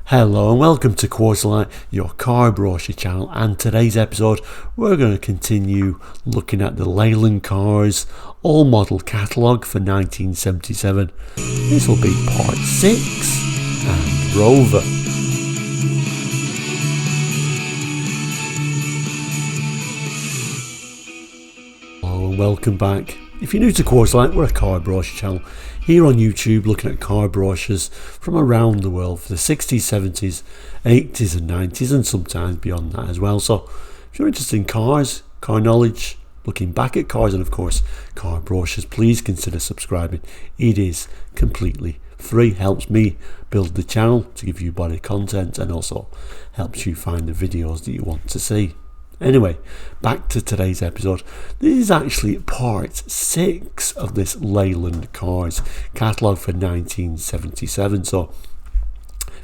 Hello and welcome to Quarterlight, your car brochure channel, and today's episode we're going to continue looking at the Leyland Cars all model catalogue for 1977. This will be part 6 and Rover. Hello and welcome back. If you're new to Quarterlight, we're a car brochure channel here on YouTube looking at car brochures from around the world for the 60s, 70s, 80s and 90s and sometimes beyond that as well. So if you're interested in cars, car knowledge, looking back at cars and of course car brochures, please consider subscribing. It is completely free, helps me build the channel to give you body content and also helps you find the videos that you want to see. Anyway, back to today's episode. This is actually part 6 of this Leyland Cars catalogue for 1977. So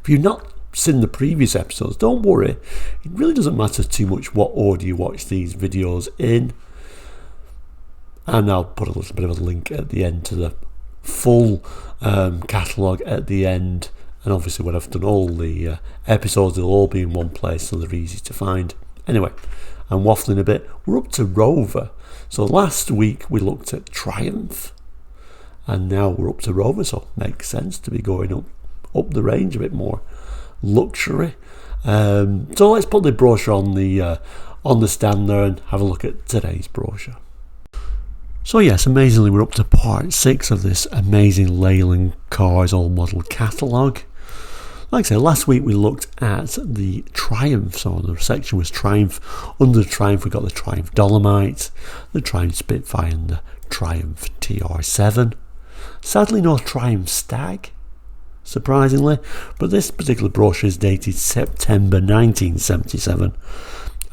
if you've not seen the previous episodes, don't worry. It really doesn't matter too much what order you watch these videos in. And I'll put a little bit of a link at the end to the full catalogue at the end. And obviously when I've done all the episodes, they'll all be in one place so they're easy to find. Anyway, I'm waffling a bit. We're up to Rover. So last week we looked at Triumph and now we're up to Rover, so it makes sense to be going up the range, a bit more luxury. So let's put the brochure on the stand there and have a look at today's brochure. So yes, amazingly we're up to part 6 of this amazing Leyland Cars all model catalogue. Like I said, last week we looked at the Triumph, so the section was Triumph. Under the Triumph we got the Triumph Dolomite, the Triumph Spitfire and the Triumph TR7. Sadly no Triumph Stag, surprisingly, but this particular brochure is dated September 1977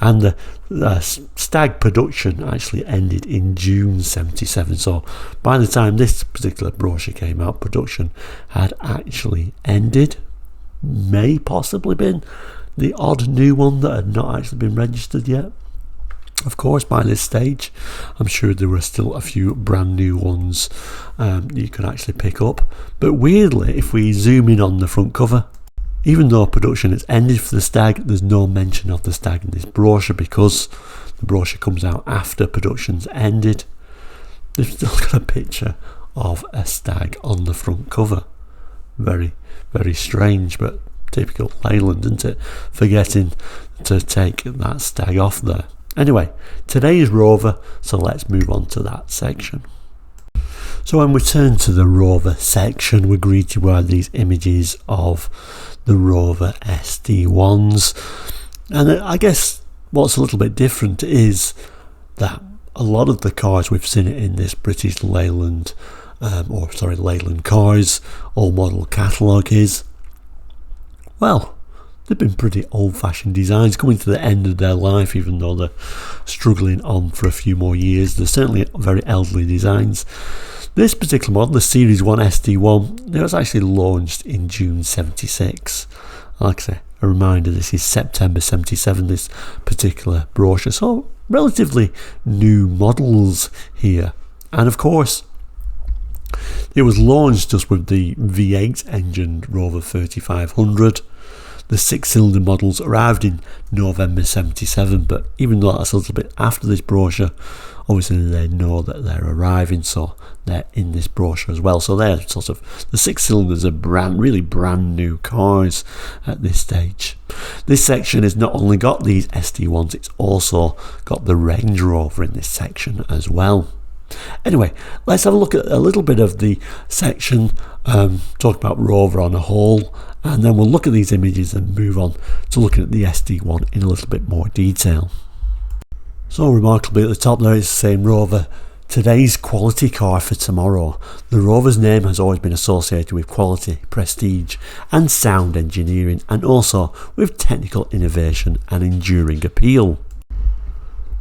and the Stag production actually ended in June 77, so by the time this particular brochure came out, production had actually ended. May possibly been the odd new one that had not actually been registered yet. Of course, by this stage, I'm sure there were still a few brand new ones you could actually pick up. But weirdly, if we zoom in on the front cover, even though production has ended for the Stag, there's no mention of the Stag in this brochure because the brochure comes out after production's ended. They've still got a picture of a Stag on the front cover. Very, very strange, but typical Leyland, isn't it? Forgetting to take that Stag off there. Anyway, today is Rover, so let's move on to that section. So when we turn to the Rover section, we're greeted by these images of the Rover SD1s. And I guess what's a little bit different is that a lot of the cars we've seen in this British Leyland Leyland Cars all model catalogue is, well, they've been pretty old-fashioned designs coming to the end of their life, even though they're struggling on for a few more years. They're certainly very elderly designs. This particular model, the Series 1 SD1, it was actually launched in June 76. Like I say, a reminder, this is September 77, this particular brochure, so relatively new models here. And of course, it was launched just with the V8 engined Rover 3500. The 6-cylinder models arrived in November 77, but even though that's a little bit after this brochure, obviously they know that they're arriving, so they're in this brochure as well. So they're sort of, the 6-cylinders are really brand new cars at this stage. This section has not only got these SD1s, it's also got the Range Rover in this section as well. Anyway, let's have a look at a little bit of the section, talk about Rover on a whole, and then we'll look at these images and move on to looking at the SD1 in a little bit more detail. So remarkably at the top there is saying Rover, today's quality car for tomorrow. The Rover's name has always been associated with quality, prestige and sound engineering, and also with technical innovation and enduring appeal.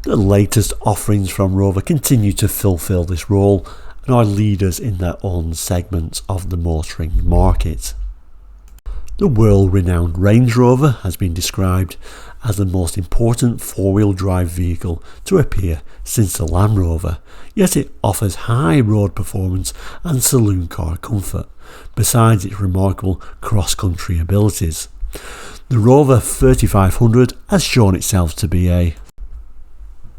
The latest offerings from Rover continue to fulfill this role and are leaders in their own segments of the motoring market. The world-renowned Range Rover has been described as the most important four-wheel drive vehicle to appear since the Land Rover, yet it offers high road performance and saloon car comfort, besides its remarkable cross-country abilities. The Rover 3500 has shown itself to be a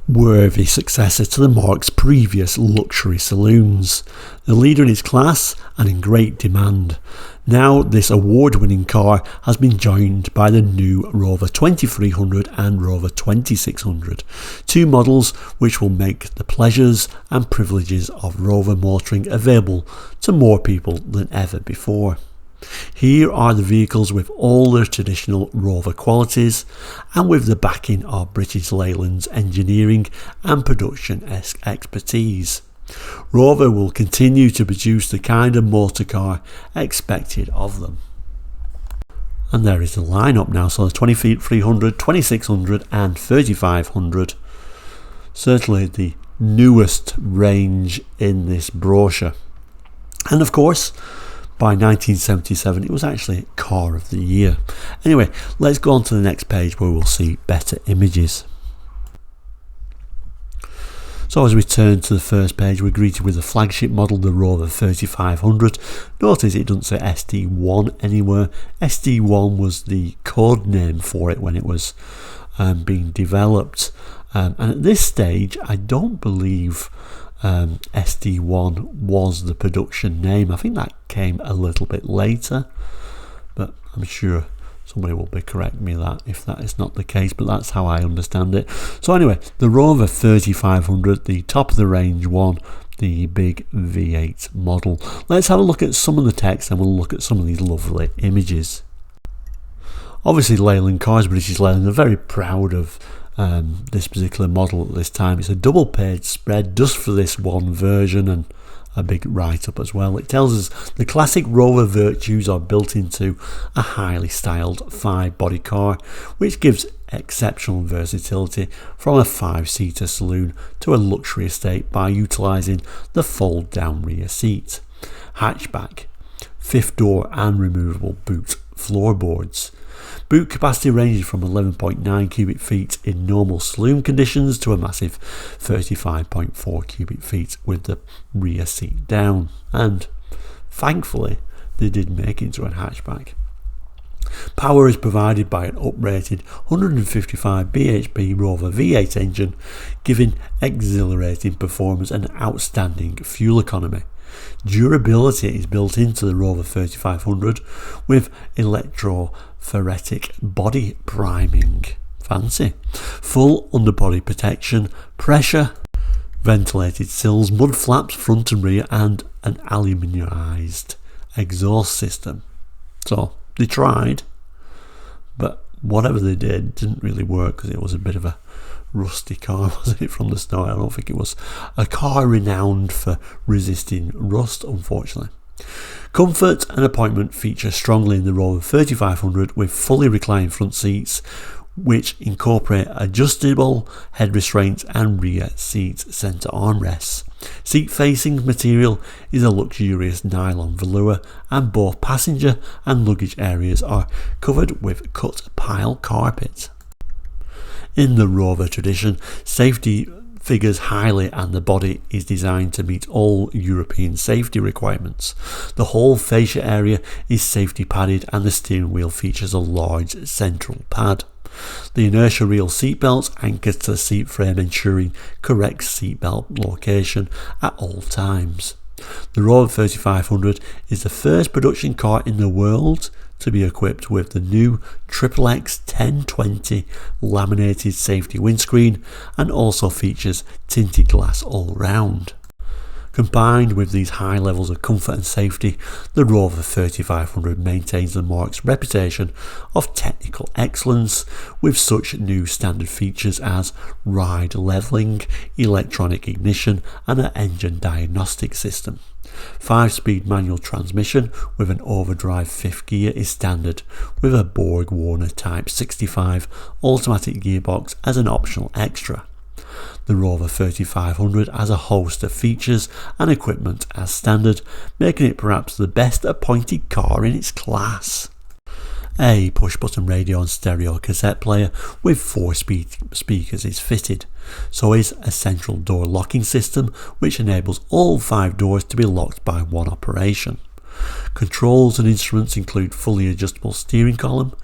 worthy successor to the marque's previous luxury saloons, the leader in its class and in great demand. Now this award-winning car has been joined by the new Rover 2300 and Rover 2600, two models which will make the pleasures and privileges of Rover motoring available to more people than ever before. Here are the vehicles with all their traditional Rover qualities and with the backing of British Leyland's engineering and production expertise. Rover will continue to produce the kind of motor car expected of them. And there is the lineup now, so the 2300, 2600 and 3500. Certainly the newest range in this brochure. And of course, by 1977 it was actually Car of the Year. Anyway, let's go on to the next page where we'll see better images. So as we turn to the first page, we're greeted with the flagship model, the Rover 3500. Notice it doesn't say SD1 anywhere. SD1 was the code name for it when it was being developed. And at this stage, I don't believe SD1 was the production name. I think that came a little bit later, but I'm sure somebody will be correcting me that if that is not the case, but that's how I understand it. So anyway, the Rover 3500, the top of the range one, the big V8 model. Let's have a look at some of the text and we'll look at some of these lovely images. Obviously Leyland Cars, British Leyland, are very proud of this particular model at this time. It's a double page spread just for this one version and a big write-up as well. It tells us the classic Rover virtues are built into a highly styled 5-body car, which gives exceptional versatility from a 5-seater saloon to a luxury estate by utilising the fold-down rear seat, hatchback, 5th door and removable boot floorboards. Boot capacity ranges from 11.9 cubic feet in normal saloon conditions to a massive 35.4 cubic feet with the rear seat down, and thankfully they did make it into a hatchback. Power is provided by an uprated 155 bhp Rover V8 engine, giving exhilarating performance and outstanding fuel economy. Durability is built into the Rover 3500 with electrophoretic body priming. Fancy. Full underbody protection, pressure, ventilated sills, mud flaps front and rear, and an aluminiumized exhaust system. So they tried, but whatever they did didn't really work because it was a bit of a rusty car, wasn't it, from the start? I don't think it was a car renowned for resisting rust, unfortunately. Comfort and appointment feature strongly in the Rover 3500 with fully reclined front seats which incorporate adjustable head restraints and rear seat centre armrests. Seat facing material is a luxurious nylon velour and both passenger and luggage areas are covered with cut pile carpet. In the Rover tradition, safety figures highly and the body is designed to meet all European safety requirements. The whole fascia area is safety padded and the steering wheel features a large central pad. The inertia reel seatbelts anchor to the seat frame, ensuring correct seatbelt location at all times. The Rover 3500 is the first production car in the world to be equipped with the new XXX 1020 laminated safety windscreen and also features tinted glass all round. Combined with these high levels of comfort and safety, the Rover 3500 maintains the marque's reputation of technical excellence with such new standard features as ride levelling, electronic ignition and an engine diagnostic system. 5-speed manual transmission with an overdrive 5th gear is standard, with a Borg-Warner Type 65 automatic gearbox as an optional extra. The Rover 3500 has a host of features and equipment as standard, making it perhaps the best appointed car in its class. A push-button radio and stereo cassette player with 4 speakers is fitted. So is a central door locking system which enables all 5 doors to be locked by one operation. Controls and instruments include fully adjustable steering column,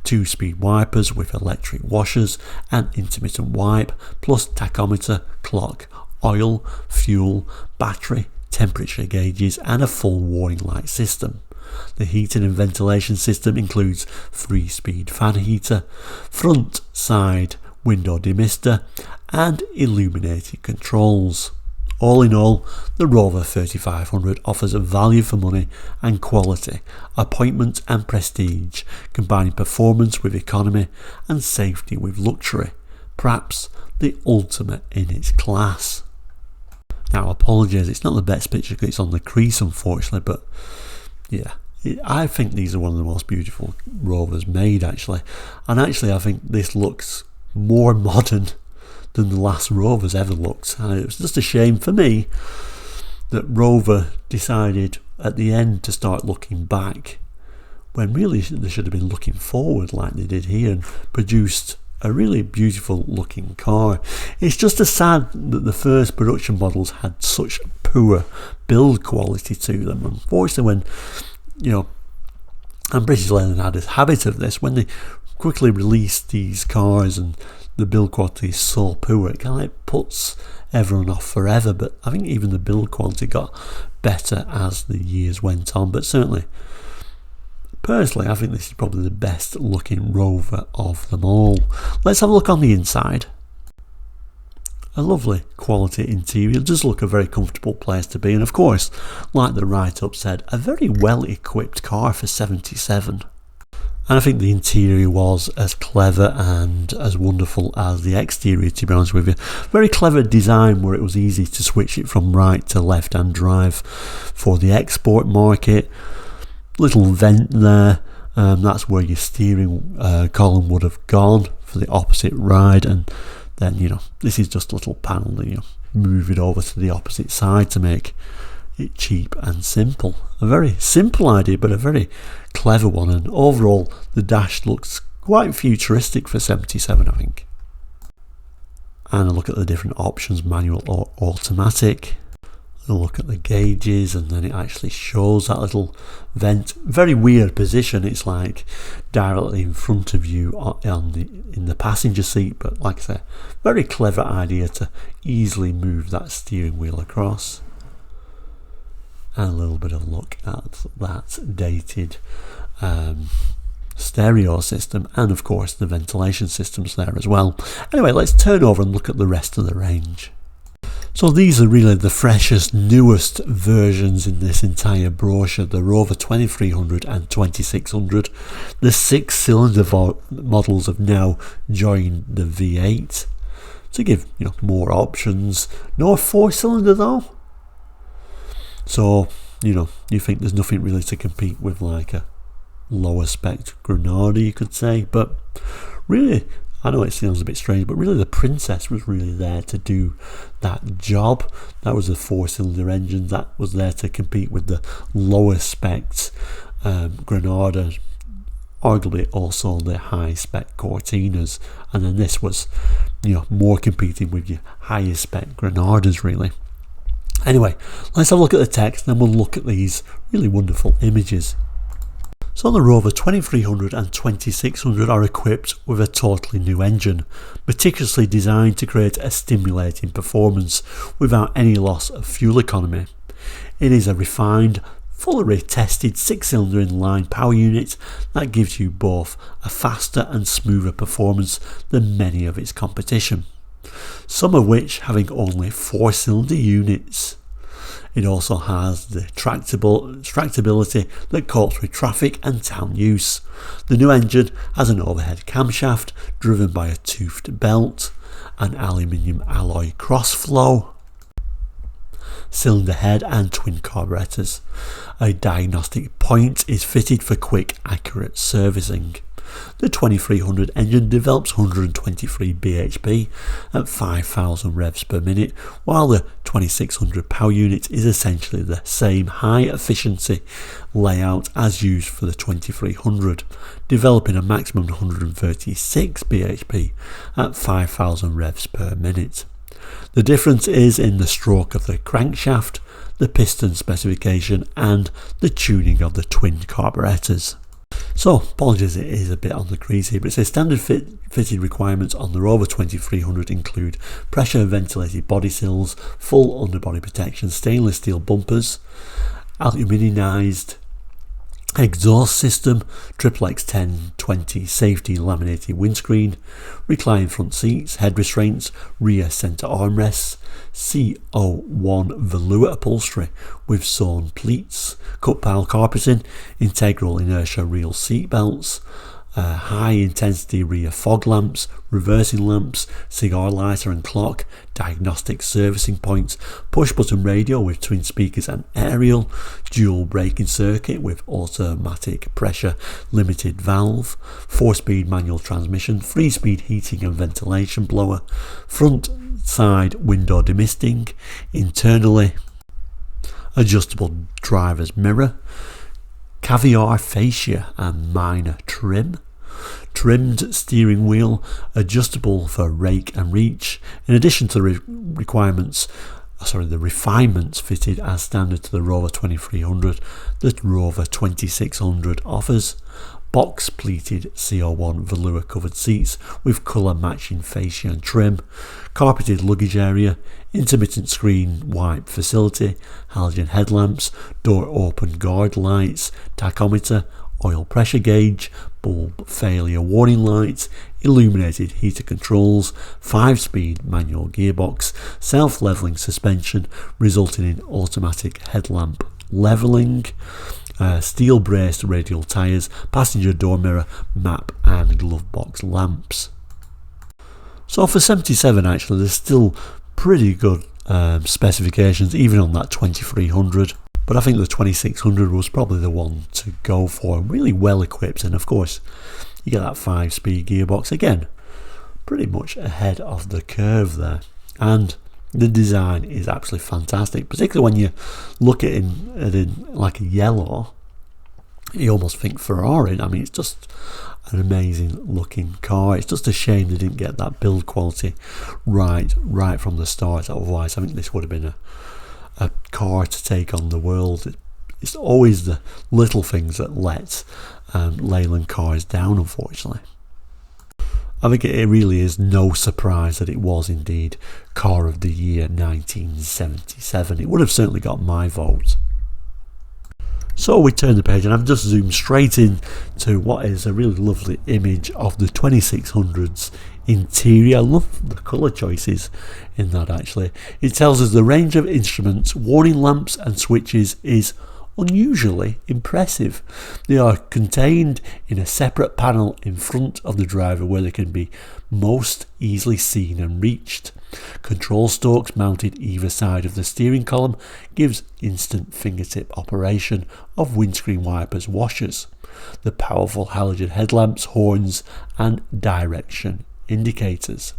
2-speed wipers with electric washers and intermittent wipe, plus tachometer, clock, oil, fuel, battery, temperature gauges and a full warning light system. The heating and ventilation system includes 3-speed fan heater, front, side, window demister and illuminated controls. All in all, the Rover 3500 offers a value for money and quality, appointment and prestige, combining performance with economy and safety with luxury, perhaps the ultimate in its class. Now, apologies, it's not the best picture because it's on the crease unfortunately, but yeah, I think these are one of the most beautiful Rovers made actually, and actually I think this looks more modern than the last Rovers ever looked, and it was just a shame for me that Rover decided at the end to start looking back when really they should have been looking forward like they did here and produced a really beautiful looking car. It's just a sad that the first production models had such poor build quality to them. Unfortunately, when and British Leyland had a habit of this, when they quickly released these cars and the build quality is so poor, it kind of puts everyone off forever. But I think even the build quality got better as the years went on. But certainly, personally, I think this is probably the best looking Rover of them all. Let's have a look on the inside. A lovely quality interior, does look a very comfortable place to be, and of course, like the write-up said, a very well equipped car for 77. And I think the interior was as clever and as wonderful as the exterior, to be honest with you. Very clever design where it was easy to switch it from right to left hand drive for the export market. Little vent there, that's where your steering column would have gone for the opposite ride, and then this is just a little panel that move it over to the opposite side to make it cheap and simple. A very simple idea, but a very clever one, and overall the dash looks quite futuristic for 77, I think. And a look at the different options, manual or automatic. A look at the gauges, and then it actually shows that little vent. Very weird position, it's like directly in front of you in the passenger seat, but like I say, very clever idea to easily move that steering wheel across. And a little bit of a look at that dated stereo system, and of course the ventilation systems there as well. Anyway, let's turn over and look at the rest of the range. So these are really the freshest, newest versions in this entire brochure. The Rover 2300 and 2600. The 6-cylinder models have now joined the V8 to give more options. No 4-cylinder though. So, you think there's nothing really to compete with like a lower spec Granada, you could say. But really, I know it sounds a bit strange, but really the Princess was really there to do that job. That was a 4-cylinder engine that was there to compete with the lower spec Granada, arguably also the high spec Cortinas, and then this was more competing with your higher spec Granadas really. Anyway, let's have a look at the text, then we'll look at these really wonderful images. So the Rover 2300 and 2600 are equipped with a totally new engine, meticulously designed to create a stimulating performance without any loss of fuel economy. It is a refined, fully tested 6-cylinder inline power unit that gives you both a faster and smoother performance than many of its competition, some of which having only 4-cylinder units. It also has the tractability that copes with traffic and town use. The new engine has an overhead camshaft driven by a toothed belt, an aluminium alloy crossflow, cylinder head and twin carburetors. A diagnostic point is fitted for quick, accurate servicing. The 2300 engine develops 123 bhp at 5,000 revs per minute, while the 2600 power unit is essentially the same high efficiency layout as used for the 2300, developing a maximum 136 bhp at 5,000 revs per minute. The difference is in the stroke of the crankshaft, the piston specification and the tuning of the twin carburetors. So, apologies, it is a bit on the crease here, but it says standard fitted requirements on the Rover 2300 include pressure ventilated body sills, full underbody protection, stainless steel bumpers, aluminized exhaust system, XXX 1020 safety laminated windscreen, reclined front seats, head restraints, rear centre armrests, CO1 velour upholstery with sewn pleats, cut pile carpeting, integral inertia reel seat belts, high intensity rear fog lamps, reversing lamps, cigar lighter and clock, diagnostic servicing points, push button radio with twin speakers and aerial, dual braking circuit with automatic pressure limited valve, 4-speed manual transmission, 3-speed heating and ventilation blower, front side window demisting, internally adjustable driver's mirror, caviar fascia and minor trim, trimmed steering wheel, adjustable for rake and reach, in addition to the refinements fitted as standard to the Rover 2300 that Rover 2600 offers. Box pleated CO1 velour covered seats with colour matching fascia and trim, carpeted luggage area, intermittent screen wipe facility, halogen headlamps, door open guard lights, tachometer, oil pressure gauge, bulb failure warning lights, illuminated heater controls, 5-speed manual gearbox, self-leveling suspension resulting in automatic headlamp leveling, steel braced radial tyres, passenger door mirror, map and glove box lamps. So for 77 actually there's still pretty good specifications even on that 2300. But I think the 2600 was probably the one to go for, really well equipped, and of course you get that 5-speed gearbox again, pretty much ahead of the curve there. And the design is absolutely fantastic, particularly when you look at it in like a yellow. You almost think Ferrari. I mean, it's just an amazing looking car. It's just a shame they didn't get that build quality right from the start. Otherwise I think this would have been a car to take on the world. It's always the little things that let Leyland Cars down, unfortunately. I think it really is no surprise that it was indeed Car of the Year 1977. It would have certainly got my vote. So we turn the page and I've just zoomed straight in to what is a really lovely image of the 2600's interior. I love the colour choices in that actually. It tells us the range of instruments, warning lamps and switches is unusually impressive. They are contained in a separate panel in front of the driver where they can be most easily seen and reached. Control stalks mounted either side of the steering column gives instant fingertip operation of windscreen wipers washers. The powerful halogen headlamps, horns and direction indicators.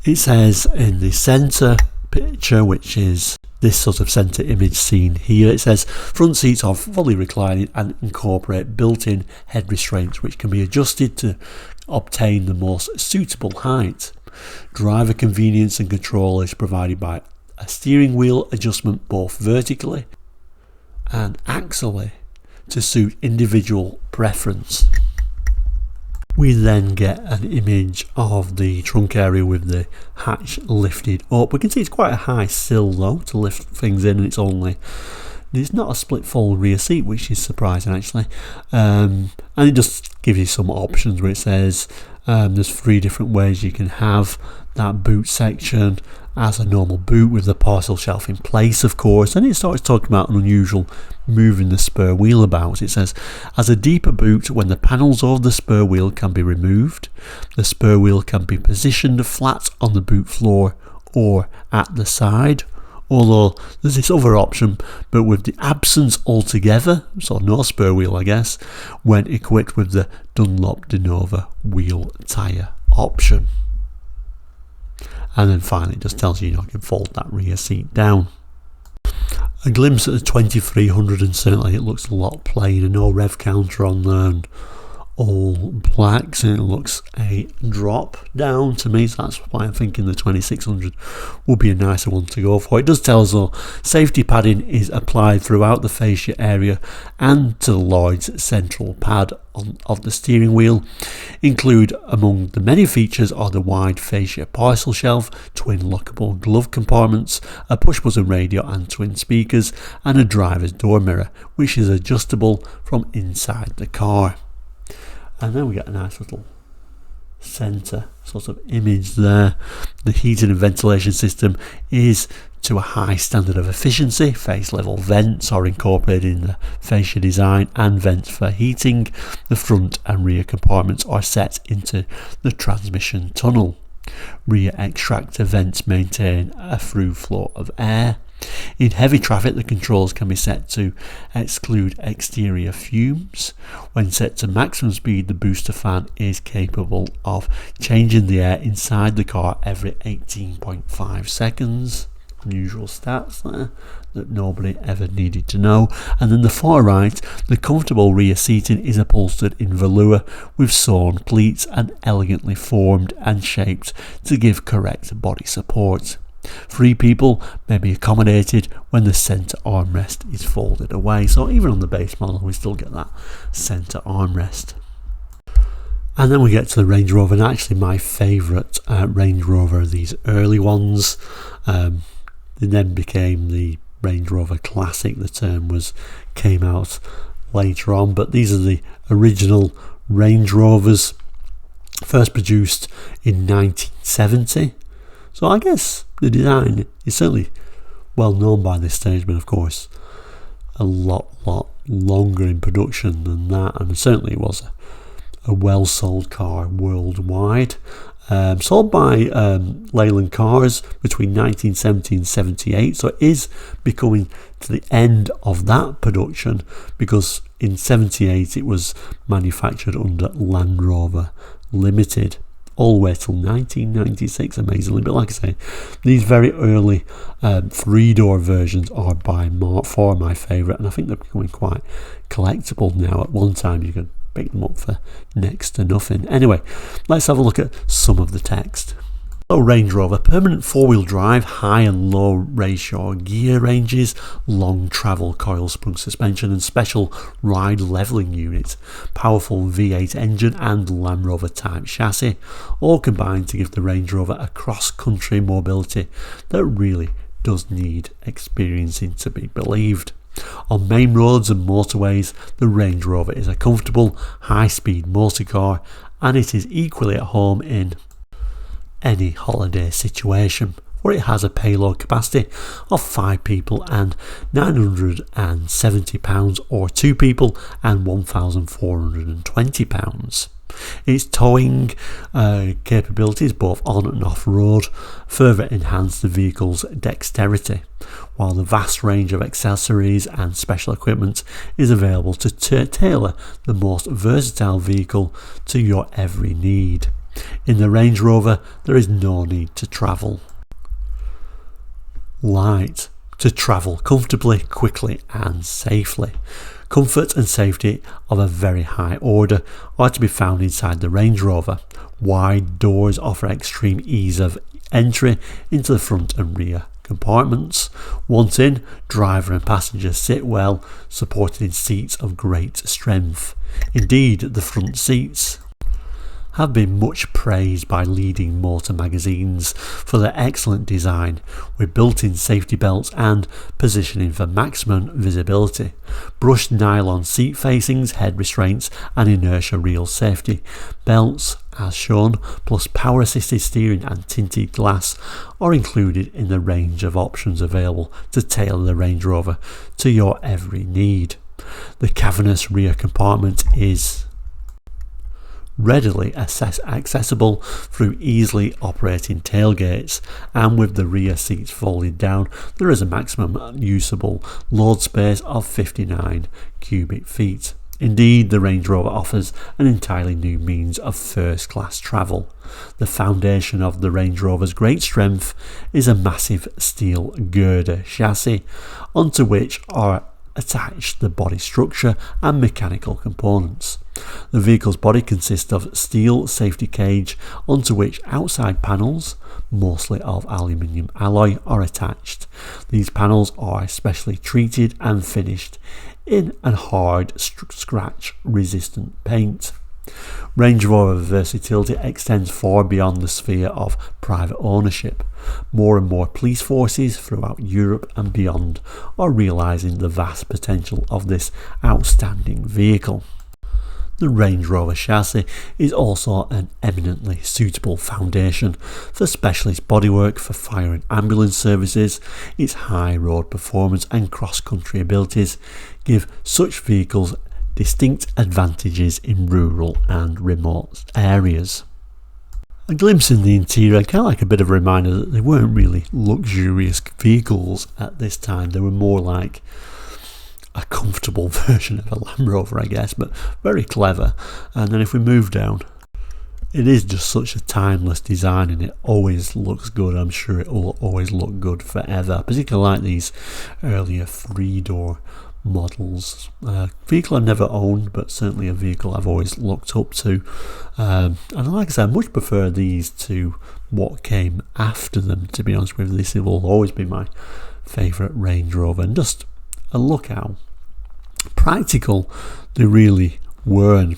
It says in the centre picture, which is this sort of centre image seen here, it says front seats are fully reclining and incorporate built-in head restraints which can be adjusted to obtain the most suitable height. Driver convenience and control is provided by a steering wheel adjustment both vertically and axially to suit individual preference. We then get an image of the trunk area with the hatch lifted up. We can see it's quite a high sill though to lift things in, and it's not a split fold rear seat, which is surprising actually. And it just gives you some options where it says there's 3 different ways you can have that boot section as a normal boot with the parcel shelf in place, of course, and it starts talking about an unusual moving the spur wheel about. It says as a deeper boot when the panels of the spur wheel can be removed, the spur wheel can be positioned flat on the boot floor or at the side, although there's this other option but with the absence altogether, so no spur wheel I guess, when equipped with the Dunlop De Nova wheel tyre option. And then finally it just tells you, you can fold that rear seat down. A glimpse at the 2300, and certainly it looks a lot plainer, no rev counter on there and all blacks, and it looks a drop down to me, so that's why I'm thinking the 2600 would be a nicer one to go for. It does tell us though safety padding is applied throughout the fascia area and to the Lloyd's central pad of the steering wheel. Include among the many features are the wide fascia parcel shelf, twin lockable glove compartments, a push button radio and twin speakers, and a driver's door mirror which is adjustable from inside the car. And then we get a nice little centre sort of image there. The heating and ventilation system is to a high standard of efficiency. Face level vents are incorporated in the fascia design, and vents for heating. The front and rear compartments are set into the transmission tunnel. Rear extractor vents maintain a through flow of air. In heavy traffic, the controls can be set to exclude exterior fumes. When set to maximum speed, the booster fan is capable of changing the air inside the car every 18.5 seconds. Unusual stats there that nobody ever needed to know. And then the far right, the comfortable rear seating is upholstered in velour with sawn pleats and elegantly formed and shaped to give correct body support. 3 people may be accommodated when the centre armrest is folded away. So even on the base model we still get that centre armrest. And then we get to the Range Rover, and actually my favourite Range Rover, these early ones. They then became the Range Rover Classic. The term came out later on, but these are the original Range Rovers, first produced in 1970. So I guess the design is certainly well known by this stage, but of course a lot longer in production than that, and certainly it was a well sold car worldwide. Sold by Leyland Cars between 1970 and 78, so it is becoming to the end of that production, because in 78 it was manufactured under Land Rover Limited all the way till 1996, amazingly. But like I say, these very early 3-door versions are by far my favourite, and I think they're becoming quite collectible now. At one time you could pick them up for next to nothing. Anyway, let's have a look at some of the text. Hello Range Rover, permanent 4-wheel drive, high and low ratio gear ranges, long travel coil sprung suspension and special ride levelling unit, powerful V8 engine and Land Rover type chassis, all combined to give the Range Rover a cross-country mobility that really does need experiencing to be believed. On main roads and motorways, the Range Rover is a comfortable, high-speed motor car, and it is equally at home in any holiday situation, for it has a payload capacity of 5 people and 970 pounds, or 2 people and 1,420 pounds. Its towing capabilities both on and off road further enhance the vehicle's dexterity, while the vast range of accessories and special equipment is available to tailor the most versatile vehicle to your every need. In the Range Rover, there is no need to travel light, to travel comfortably, quickly and safely. Comfort and safety of a very high order are to be found inside the Range Rover. Wide doors offer extreme ease of entry into the front and rear compartments. Once in, driver and passenger sit well, supported in seats of great strength. Indeed, the front seats have been much praised by leading motor magazines for their excellent design, with built-in safety belts and positioning for maximum visibility, brushed nylon seat facings, head restraints and inertia reel safety belts as shown, plus power assisted steering and tinted glass are included in the range of options available to tailor the Range Rover to your every need. The cavernous rear compartment is readily accessible through easily operating tailgates, and with the rear seats folded down there is a maximum usable load space of 59 cubic feet. Indeed, the Range Rover offers an entirely new means of first class travel. The foundation of the Range Rover's great strength is a massive steel girder chassis, onto which are attached the body structure and mechanical components. The vehicle's body consists of steel safety cage onto which outside panels, mostly of aluminium alloy, are attached. These panels are specially treated and finished in a hard scratch resistant paint. Range Rover versatility extends far beyond the sphere of private ownership. More and more police forces throughout Europe and beyond are realising the vast potential of this outstanding vehicle. The Range Rover chassis is also an eminently suitable foundation for specialist bodywork for fire and ambulance services. Its high road performance and cross-country abilities give such vehicles distinct advantages in rural and remote areas. A glimpse in the interior, kind of like a bit of a reminder that they weren't really luxurious vehicles at this time. They were more like a comfortable version of a Land Rover, I guess, but very clever. And then if we move down, it is just such a timeless design and it always looks good. I'm sure it will always look good forever. I particularly like these earlier 3-door models. Vehicle I've never owned, but certainly a vehicle I've always looked up to. And like I said, I much prefer these to what came after them, to be honest with you. This will always be my favourite Range Rover, and just a look how practical they really were. And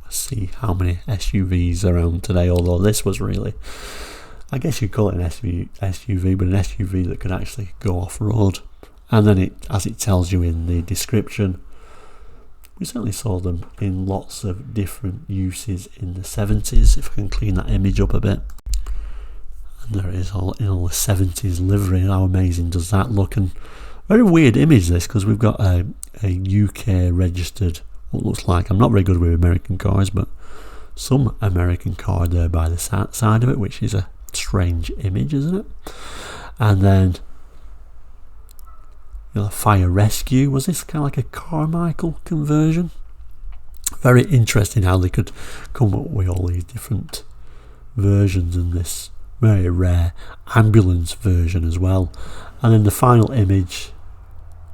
see how many SUVs are around today, although this was really, I guess you'd call it an SUV, but an SUV that could actually go off-road. And then as it tells you in the description, we certainly saw them in lots of different uses in the 70s, if I can clean that image up a bit. And there it is, all in all the 70s livery. How amazing does that look? And very weird image this, because we've got a UK registered, what looks like, I'm not very good with American cars, but some American car there by the side of it, which is a strange image, isn't it? And then fire rescue. Was this kind of like a Carmichael conversion? Very interesting how they could come up with all these different versions in this very rare ambulance version as well. And then the final image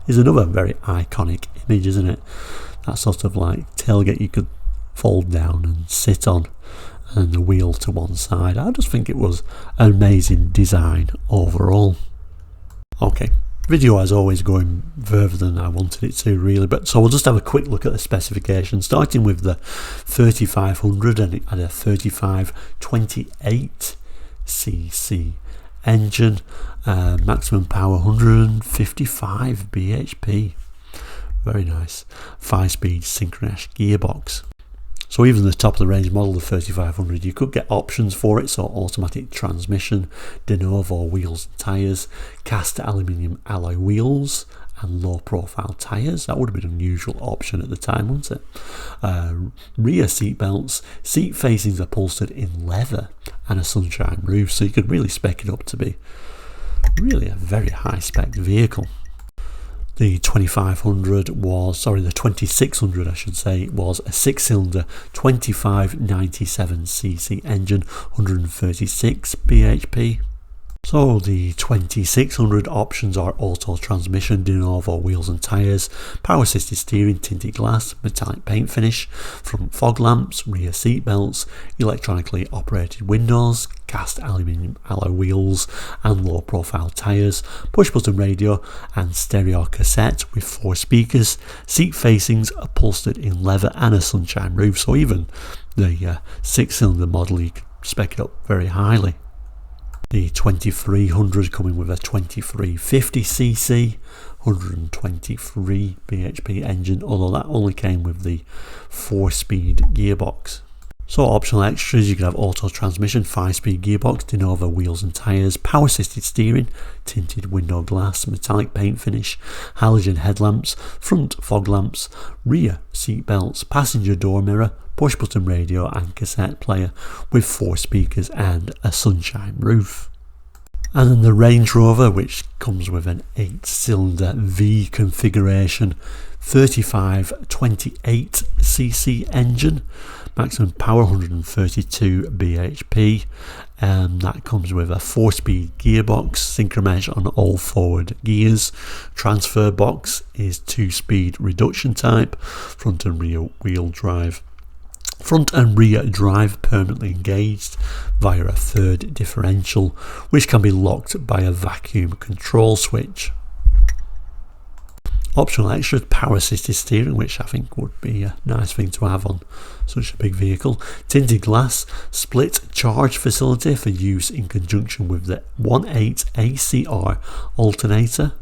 is another very iconic image, isn't it? That sort of like tailgate you could fold down and sit on, and the wheel to one side. I just think it was an amazing design overall. Okay, video as always going further than I wanted it to really, but so we'll just have a quick look at the specifications, starting with the 3500, and it had a 3528cc engine, maximum power 155 bhp, very nice, 5-speed synchronous gearbox. So even the top of the range model, the 3500, you could get options for it, so automatic transmission, de novo wheels and tyres, cast aluminium alloy wheels and low profile tyres. That would have been an unusual option at the time, wouldn't it? Rear seat belts, seat facings upholstered in leather, and a sunshine roof, so you could really spec it up to be really a very high spec vehicle. The 2600 I should say, was a 6-cylinder 2597cc engine, 136 bhp. So the 2600 options are auto transmission, de novo wheels and tyres, power assisted steering, tinted glass, metallic paint finish, front fog lamps, rear seat belts, electronically operated windows, cast aluminium alloy wheels and low profile tyres, push button radio and stereo cassette with 4 speakers, seat facings upholstered in leather and a sunshine roof. So even the 6-cylinder model, you can spec it up very highly. The 2300 coming with a 2350cc 123 bhp engine, although that only came with the 4-speed gearbox. So optional extras, you could have auto transmission, 5-speed gearbox, de novo wheels and tyres, power assisted steering, tinted window glass, metallic paint finish, halogen headlamps, front fog lamps, rear seat belts, passenger door mirror, push button radio and cassette player with 4 speakers and a sunshine roof. And then the Range Rover, which comes with an 8-cylinder V configuration, 3528cc engine, maximum power 132 bhp, and that comes with a 4-speed gearbox, synchromesh on all forward gears. Transfer box is 2-speed reduction type, front and rear wheel drive. Front and rear drive permanently engaged via a third differential, which can be locked by a vacuum control switch. Optional extras, power assisted steering, which I think would be a nice thing to have on such a big vehicle. Tinted glass, split charge facility for use in conjunction with the 1.8 ACR alternator,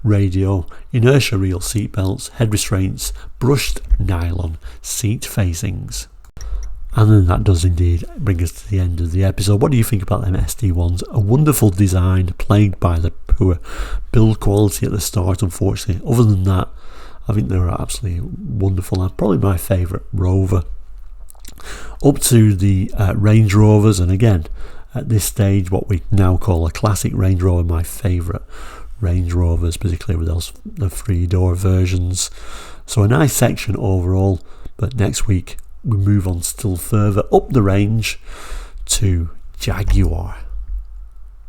radio, inertia reel seat belts, head restraints, brushed nylon seat facings. And then that does indeed bring us to the end of the episode. What do you think about them SD1s? A wonderful design, plagued by the poor build quality at the start, unfortunately. Other than that, I think they were absolutely wonderful. And probably my favourite Rover. Up to the Range Rovers, and again, at this stage, what we now call a classic Range Rover, my favourite Range Rovers, particularly with the 3-door versions. So a nice section overall, but next week we move on still further up the range to Jaguar.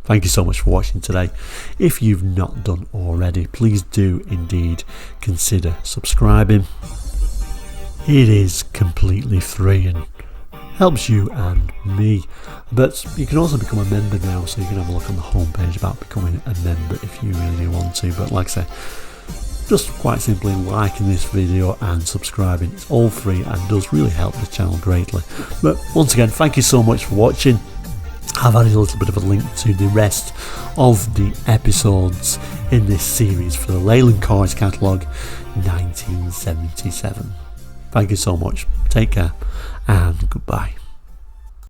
Thank you so much for watching today. If you've not done already, please do indeed consider subscribing. It is completely free and helps you and me, but you can also become a member now, so you can have a look on the homepage about becoming a member if you really want to. But like I say, just quite simply liking this video and subscribing. It's all free and does really help the channel greatly. But once again, thank you so much for watching. I've added a little bit of a link to the rest of the episodes in this series for the Leyland Cars catalogue 1977. Thank you so much. Take care and goodbye.